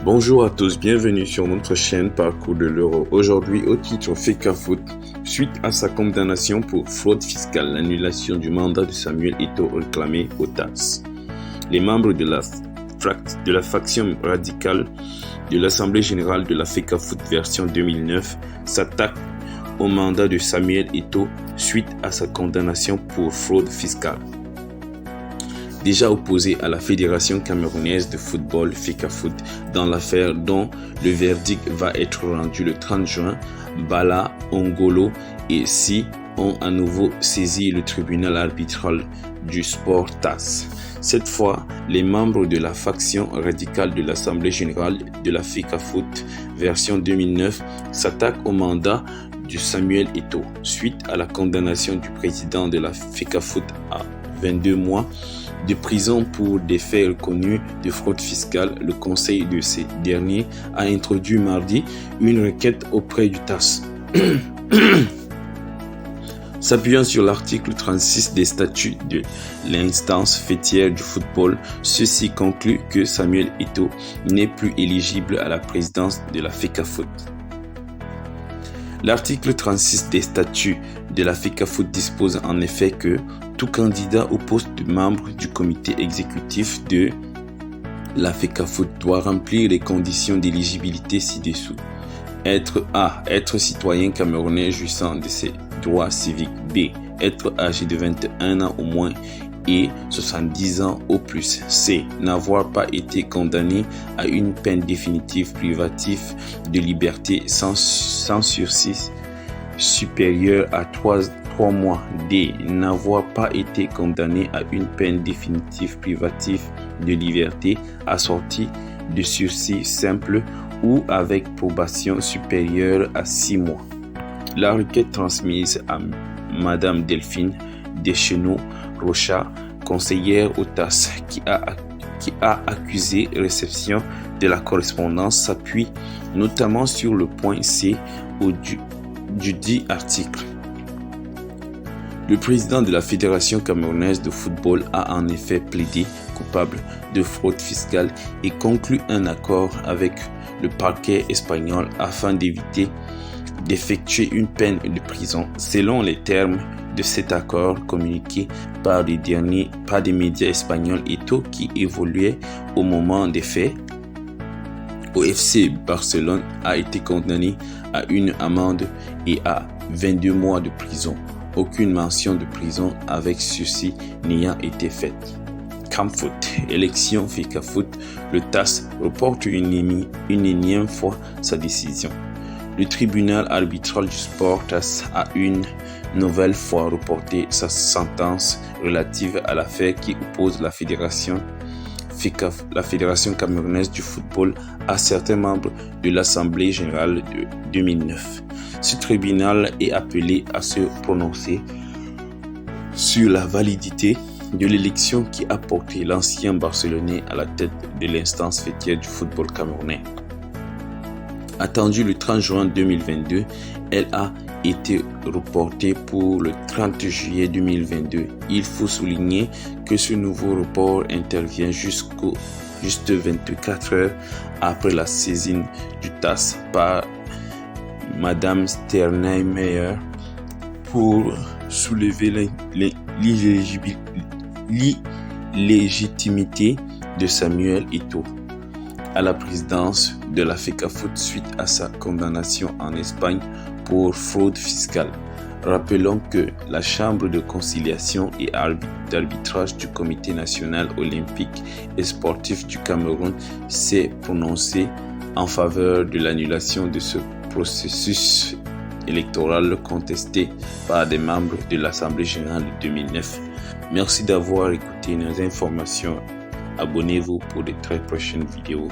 Bonjour à tous, bienvenue sur notre chaîne Parcours de l'Euro. Aujourd'hui, au titre FECAFOOT, suite à sa condamnation pour fraude fiscale, l'annulation du mandat de Samuel Eto'o réclamé au TAS. Les membres de la faction radicale de l'Assemblée générale de la FECAFOOT version 2009 s'attaquent au mandat de Samuel Eto'o suite à sa condamnation pour fraude fiscale. Déjà opposé à la Fédération camerounaise de football FECAFOOT dans l'affaire dont le verdict va être rendu le 30 juin, Bala, Ongolo et Si ont à nouveau saisi le tribunal arbitral du sport TAS. Cette fois, les membres de la faction radicale de l'Assemblée générale de la FECAFOOT version 2009 s'attaquent au mandat de Samuel Eto'o suite à la condamnation du président de la FECAFOOT à 22 mois de prison pour des faits reconnus de fraude fiscale. Le conseil de ces derniers a introduit mardi une requête auprès du TAS. S'appuyant sur l'article 36 des statuts de l'instance faîtière du football, ceci conclut que Samuel Eto'o n'est plus éligible à la présidence de la FECAFOOT. L'article 36 des statuts de la FECAFOOT dispose en effet que tout candidat au poste de membre du comité exécutif de la FECAFOOT doit remplir les conditions d'éligibilité ci-dessous. Être citoyen camerounais jouissant de ses droits civiques. B. Être âgé de 21 ans au moins et 70 ans au plus. C. N'avoir pas été condamné à une peine définitive privative de liberté sans sursis supérieur à 3 mois. D. N'avoir pas été condamné à une peine définitive privative de liberté assortie de sursis simple ou avec probation supérieure à 6 mois. La requête transmise à Madame Delphine Deschenaux-Rocha, conseillère au TAS, qui a accusé réception de la correspondance, s'appuie notamment sur le point C du dit article. Le président de la Fédération camerounaise de football a en effet plaidé coupable de fraude fiscale et conclu un accord avec le parquet espagnol afin d'éviter d'effectuer une peine de prison. Selon les termes de cet accord communiqué par des médias espagnols, Eto'o, qui évoluait au moment des faits au FC Barcelone, a été condamné à une amende et à 22 mois de prison. Aucune mention de prison avec sursis n'ayant été faite. CAMFOOT, élection FECAFOOT, le TAS reporte une énième fois sa décision. Le tribunal arbitral du sport TAS a une nouvelle fois reporté sa sentence relative à l'affaire qui oppose la Fédération camerounaise du football à certains membres de l'Assemblée générale de 2009. Ce tribunal est appelé à se prononcer sur la validité de l'élection qui a porté l'ancien Barcelonais à la tête de l'instance faîtière du football camerounais. Attendue le 30 juin 2022, elle a été reportée pour le 30 juillet 2022. Il faut souligner que ce nouveau report intervient juste 24 heures après la saisine du TAS par Madame Sternheimer pour soulever l'illégitimité de Samuel Eto'o à la présidence de la FECAFOOT suite à sa condamnation en Espagne pour fraude fiscale. Rappelons que la Chambre de conciliation et d'arbitrage du Comité national olympique et sportif du Cameroun s'est prononcée en faveur de l'annulation de ce processus électoral contesté par des membres de l'Assemblée générale de 2009. Merci d'avoir écouté nos informations. Abonnez-vous pour de très prochaines vidéos.